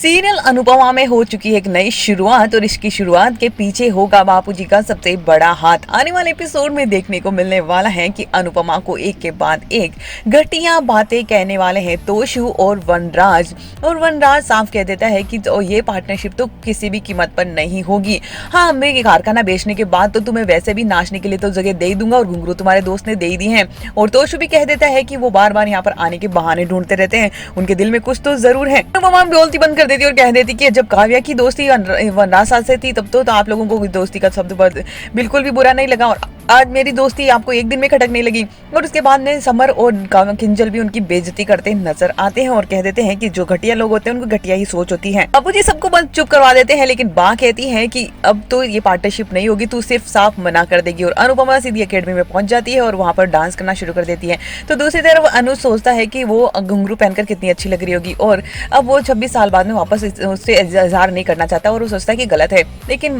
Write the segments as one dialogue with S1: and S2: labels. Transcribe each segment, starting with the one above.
S1: Serial Anupama में हो चुकी है एक नई शुरुआत और इसकी शुरुआत के पीछे होगा बापूजी का सबसे बड़ा हाथ। आने वाले एपिसोड में देखने को मिलने वाला है कि अनुपमा को एक के बाद एक घटिया बातें कहने वाले हैं तोशु और वनराज। और वनराज साफ कह देता है कि तो ये पार्टनरशिप तो किसी भी कीमत पर नहीं होगी। हाँ, मेरे कारखाना बेचने के बाद तो तुम्हें वैसे भी नाचने के लिए तो जगह दे ही दूंगा और घुंघरू तुम्हारे दोस्त ने दे ही दी है। और तोशु भी कह देता है कि वो बार बार यहाँ पर आने के बहाने ढूंढते रहते हैं, उनके दिल में कुछ तो जरूर है। अनुपमा बोलती बंद कर देती और कह देती कि जब काव्या की दोस्ती वनराज साथ से थी तब तो आप लोगों को दोस्ती का शब्द बिल्कुल भी बुरा नहीं लगा, और आज मेरी दोस्ती आपको एक दिन में खटकने लगी। और उसके बाद में समर और किंजल भी उनकी बेइज्जती करते नजर आते हैं और कह देते हैं कि जो घटिया लोग होते हैं उनको घटिया ही सोच होती है। अब जी सबको बंद चुप करवा देते हैं, लेकिन बा कहती है कि अब तो ये पार्टनरशिप नहीं होगी, तू सिर्फ साफ मना कर देगी। और अनुपमा सीधी अकेडमी में पहुंच जाती है और वहां पर डांस करना शुरू कर देती है। तो दूसरी तरफ अनुज सोचता है कि वो घुंघरू पहनकर कितनी अच्छी लग रही होगी, और अब वो 26 साल बाद में वापस उससे इजहार नहीं करना चाहता और वो सोचता है कि गलत है, लेकिन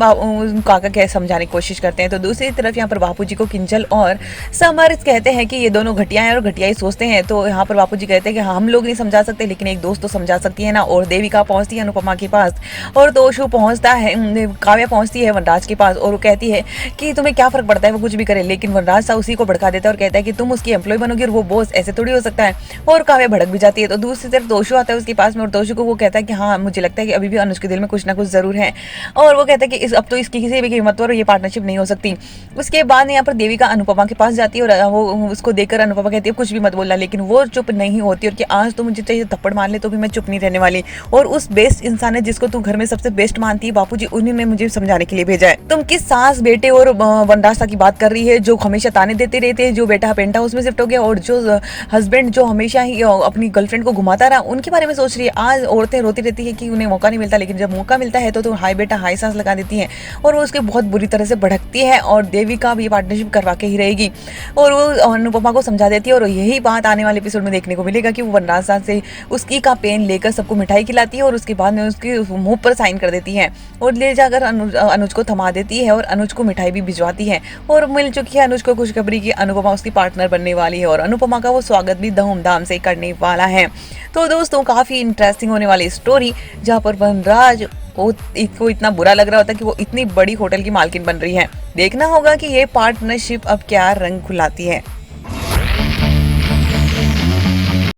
S1: काका क्या समझाने की कोशिश करते हैं। तो दूसरी तरफ यहाँ पर बापूजी को किंजल और समर कहते हैं कि ये दोनों घटिया हैं और घटिया ही सोचते हैं। तो यहाँ पर बापूजी कहते हैं कि हम लोग नहीं समझा सकते, लेकिन एक दोस्त तो समझा सकती है ना। और देविका पहुंचती है अनुपमा के पास और तोशु पहुंचता है, काव्या पहुंचती है वनराज के पास और वो कहती है कि तुम्हें क्या फर्क पड़ता है वो कुछ भी करे। लेकिन वनराज सा उसी को भड़का देता है और कहता है कि तुम उसकी एम्प्लॉय बनोगी और वो बॉस, ऐसे थोड़ी हो सकता है। और काव्या भड़क भी जाती है। तो दूसरी तरफ तोशु आता है उसके पास में और तोशु को वो कहता है कि हाँ, मुझे लगता है कि अभी भी अनुज के दिल में कुछ ना कुछ जरूर है। और वो कहता है कि अब तो इसकी किसी भी कीमत पर ये पार्टनरशिप नहीं हो सकती। उसके बाद यहाँ पर देविका अनुपमा के पास जाती है और वो उसको देखकर अनुपमा कहती है कुछ भी मत बोलना, लेकिन वो चुप नहीं होती और कि आज तो मुझे चाहिए थप्पड़ मार ले तो भी मैं चुप नहीं रहने वाली। और उस बेस्ट इंसान है जिसको तू घर में सबसे बेस्ट मानती है बापूजी, उन्हीं ने मुझे समझाने के लिए भेजा है। तुम किस सास बेटे और वनराज की बात कर रही है जो हमेशा ताने देते रहते हैं, जो बेटा पेंटा उसमें शिफ्ट हो गया और जो हस्बैंड जो हमेशा ही अपनी गर्लफ्रेंड को घुमाता रहा उनके बारे में सोच रही है। आज औरतें रोती रहती है कि उन्हें मौका नहीं मिलता, लेकिन जब मौका मिलता है तो हाई बेटा हाई सांस लगा देती है और वो उसके बहुत बुरी तरह से भड़कती है। और देविका भी पार्टनरशिप करवा के ही रहेगी और वो अनुपमा को समझा देती है। और यही बात आने वाले एपिसोड में देखने को मिलेगा कि वो वनराज से उसकी का पेन लेकर सबको मिठाई खिलाती है और उसके बाद में उसके मुंह पर साइन कर देती है और ले जाकर अनुज को थमा देती है और अनुज को मिठाई भी भिजवाती है। और मिल चुकी है अनुज को खुशखबरी की अनुपमा उसकी पार्टनर बनने वाली है और अनुपमा का वो स्वागत भी धूमधाम से करने वाला है। तो दोस्तों, काफी इंटरेस्टिंग होने वाली स्टोरी, जहाँ पर वनराज को इतना बुरा लग रहा होता है कि वो इतनी बड़ी होटल की मालकिन बन रही है। देखना होगा कि ये पार्टनरशिप अब क्या रंग खुलाती है।